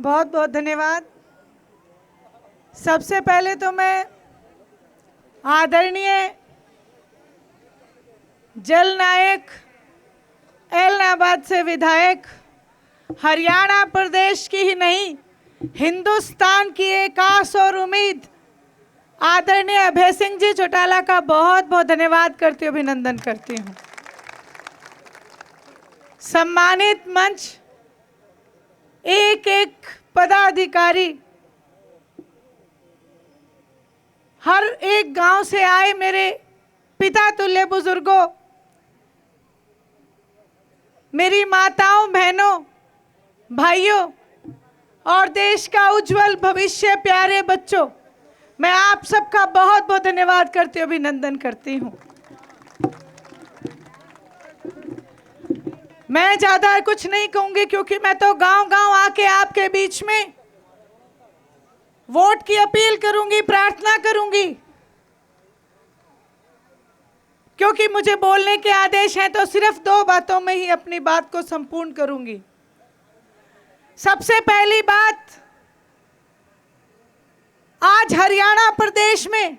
बहुत बहुत धन्यवाद। सबसे पहले तो मैं आदरणीय जल नायक, एलनाबाद से विधायक, हरियाणा प्रदेश की ही नहीं हिंदुस्तान की एक आस और उम्मीद आदरणीय अभय सिंह जी चौटाला का बहुत बहुत धन्यवाद करती हूँ, अभिनंदन करती हूँ। सम्मानित मंच, एक एक पदाधिकारी, हर एक गांव से आए मेरे पिता तुल्य बुजुर्गों, मेरी माताओं, बहनों, भाइयों और देश का उज्जवल भविष्य प्यारे बच्चों, मैं आप सबका बहुत बहुत धन्यवाद करती हूँ, अभिनंदन करती हूँ। मैं ज़्यादा कुछ नहीं कहूँगी क्योंकि मैं तो गांव-गांव आके आपके बीच में वोट की अपील करूँगी, प्रार्थना करूँगी, क्योंकि मुझे बोलने के आदेश हैं तो सिर्फ 2 बातों में ही अपनी बात को संपूर्ण करूँगी। सबसे पहली बात, आज हरियाणा प्रदेश में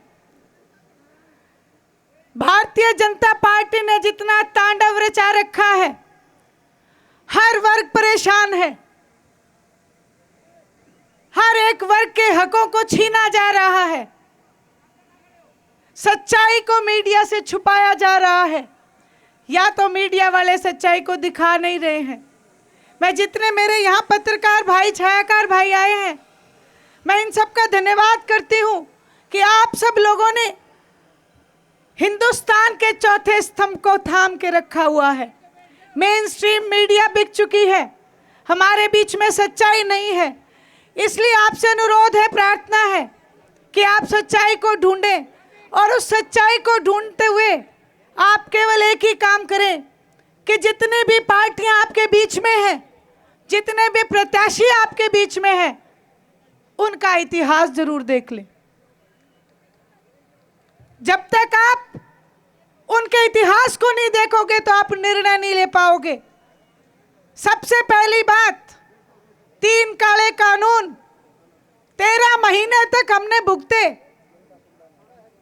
भारतीय जनता पार्टी ने जितना तांडव रचा रखा है, हर वर्ग परेशान है, हर एक वर्ग के हकों को छीना जा रहा है, सच्चाई को मीडिया से छुपाया जा रहा है, या तो मीडिया वाले सच्चाई को दिखा नहीं रहे हैं। मैं जितने मेरे यहाँ पत्रकार भाई, छायाकार भाई आए हैं, मैं इन सब का धन्यवाद करती हूँ कि आप सब लोगों ने हिंदुस्तान के चौथे स्तंभ को थाम के रखा हुआ है। मेन स्ट्रीम मीडिया बिक चुकी है, हमारे बीच में सच्चाई नहीं है, इसलिए आपसे अनुरोध है, प्रार्थना है कि आप सच्चाई को ढूंढें और उस सच्चाई को ढूंढते हुए आप केवल एक ही काम करें कि जितनी भी पार्टियां आपके बीच में हैं, जितने भी प्रत्याशी आपके बीच में हैं, उनका इतिहास जरूर देख लें। जब तक आप उनके इतिहास को नहीं देखोगे तो आप निर्णय नहीं ले पाओगे। सबसे पहली बात, 3 काले कानून 13 महीने तक हमने भुगते।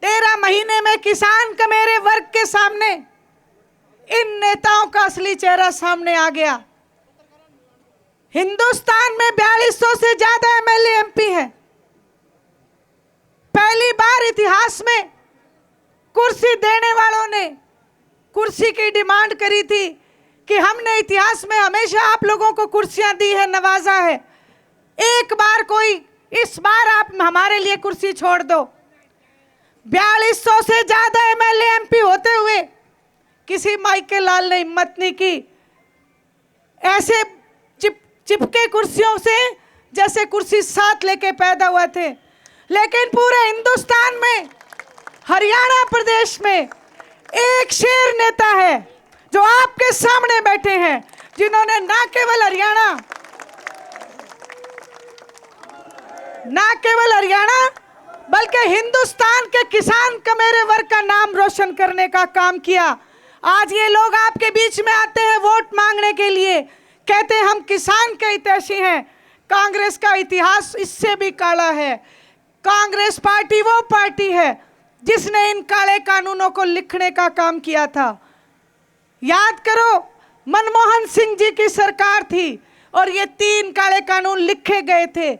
13 महीने में किसान का मेरे वर्ग के सामने इन नेताओं का असली चेहरा सामने आ गया। हिंदुस्तान में 4200 से ज्यादा एमएलए एमपी हैं। पहली बार इतिहास में कुर्सी देने वालों ने कुर्सी की डिमांड करी थी कि हमने इतिहास में हमेशा आप लोगों को कुर्सियां दी है, नवाजा है, एक बार कोई, इस बार आप हमारे लिए कुर्सी छोड़ दो। 4200 से ज्यादा एमएलए एमपी होते हुए किसी माइकल लाल ने हिम्मत नहीं की। ऐसे चिपके कुर्सियों से जैसे कुर्सी साथ लेके पैदा हुए थे। लेकिन पूरे हिंदुस्तान में, हरियाणा प्रदेश में एक शेर नेता है जो आपके सामने बैठे हैं, जिन्होंने ना केवल हरियाणा बल्कि हिंदुस्तान के किसान का, मेरे वर्ग का नाम रोशन करने का काम किया। आज ये लोग आपके बीच में आते हैं वोट मांगने के लिए, कहते हैं हम किसान के हितैषी हैं। कांग्रेस का इतिहास इससे भी काला है। कांग्रेस पार्टी वो पार्टी है जिसने इन काले कानूनों को लिखने का काम किया था। याद करो, मनमोहन सिंह जी की सरकार थी और ये 3 काले कानून लिखे गए थे।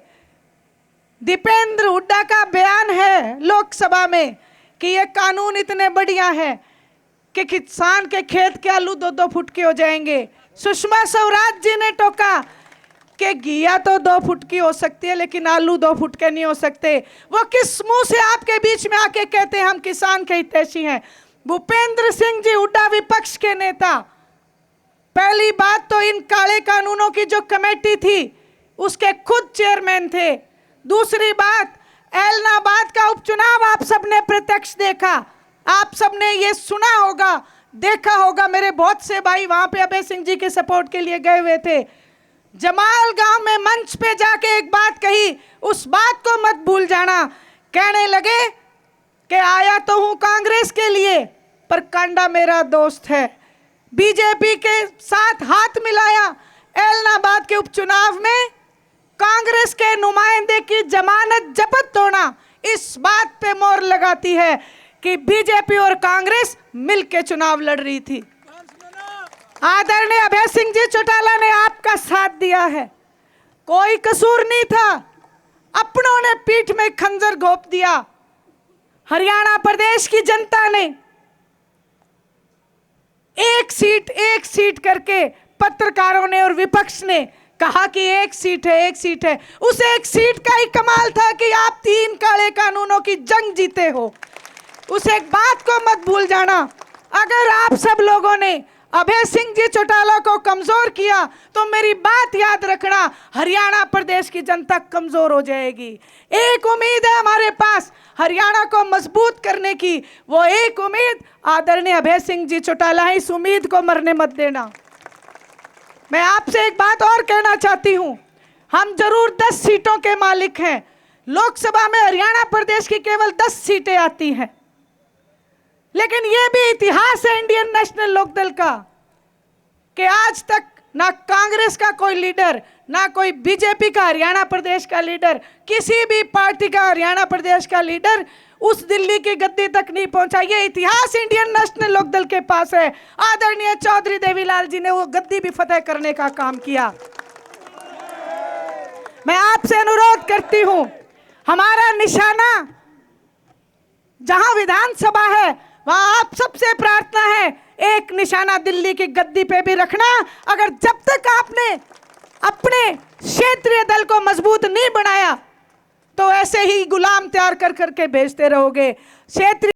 दीपेंद्र हुड्डा का बयान है लोकसभा में कि ये कानून इतने बढ़िया हैं कि किसान के खेत के आलू 2-2 फुट के हो जाएंगे। सुषमा स्वराज जी ने टोका कि घिया तो 2 फुट की हो सकती है लेकिन आलू 2 फुट के नहीं हो सकते। वो किस मुंह से आपके बीच में आके कहते हैं हम किसान के हितैषी हैं? भूपेंद्र सिंह जी हुड्डा विपक्ष के नेता। पहली बात तो इन काले कानूनों की जो कमेटी थी उसके खुद चेयरमैन थे। दूसरी बात, एलनाबाद का उपचुनाव आप सबने प्रत्यक्ष देखा, आप सबने ये सुना होगा, देखा होगा। मेरे बहुत से भाई वहां पे अभय सिंह जी के सपोर्ट के लिए गए हुए थे। जमाल गांव में मंच पे जाके एक बात कही, उस बात को मत भूल जाना। कहने लगे कि आया तो हूं कांग्रेस के लिए पर कांडा मेरा दोस्त है। बीजेपी के साथ हाथ मिलाया। एलनाबाद के उपचुनाव में कांग्रेस जमानत जब्त होना इस बात पे मोहर लगाती है कि बीजेपी और कांग्रेस मिलकर चुनाव लड़ रही थी। आदरणीय अभय सिंह जी चौटाला ने आपका साथ दिया है, कोई कसूर नहीं था, अपनों ने पीठ में खंजर घोंप दिया। हरियाणा प्रदेश की जनता ने एक सीट करके पत्रकारों ने और विपक्ष ने कहा कि एक सीट है। उस एक सीट का ही कमाल था कि आप 3 काले कानूनों की जंग जीते हो। उस एक बात को मत भूल जाना, अगर आप सब लोगों ने अभय सिंह जी चौटाला को कमजोर किया तो मेरी बात याद रखना, हरियाणा प्रदेश की जनता कमजोर हो जाएगी। एक उम्मीद है हमारे पास हरियाणा को मजबूत करने की, वो एक उम्मीद आदरणीय अभय सिंह जी चौटाला है, इस उम्मीद को मरने मत देना। मैं आपसे एक बात और कहना चाहती हूं, हम जरूर 10 सीटों के मालिक हैं, लोकसभा में हरियाणा प्रदेश की केवल 10 सीटें आती हैं, लेकिन यह भी इतिहास है इंडियन नेशनल लोकदल का कि आज तक ना कांग्रेस का कोई लीडर, ना कोई बीजेपी का हरियाणा प्रदेश का लीडर, किसी भी पार्टी का हरियाणा प्रदेश का लीडर उस दिल्ली की गद्दी तक नहीं पहुंचा। ये इतिहास इंडियन नेशनल लोकदल के पास है। आदरणीय चौधरी देवीलाल जी ने वो गद्दी भी फतेह करने का काम किया। मैं आपसे अनुरोध करती हूं, हमारा निशाना जहां विधानसभा है वहां आप सबसे प्रार्थना है एक निशाना दिल्ली की गद्दी पे भी रखना। अगर जब तक आपने अपने क्षेत्रीय दल को मजबूत नहीं बनाया तो ऐसे ही गुलाम तैयार कर करके भेजते रहोगे। क्षेत्रीय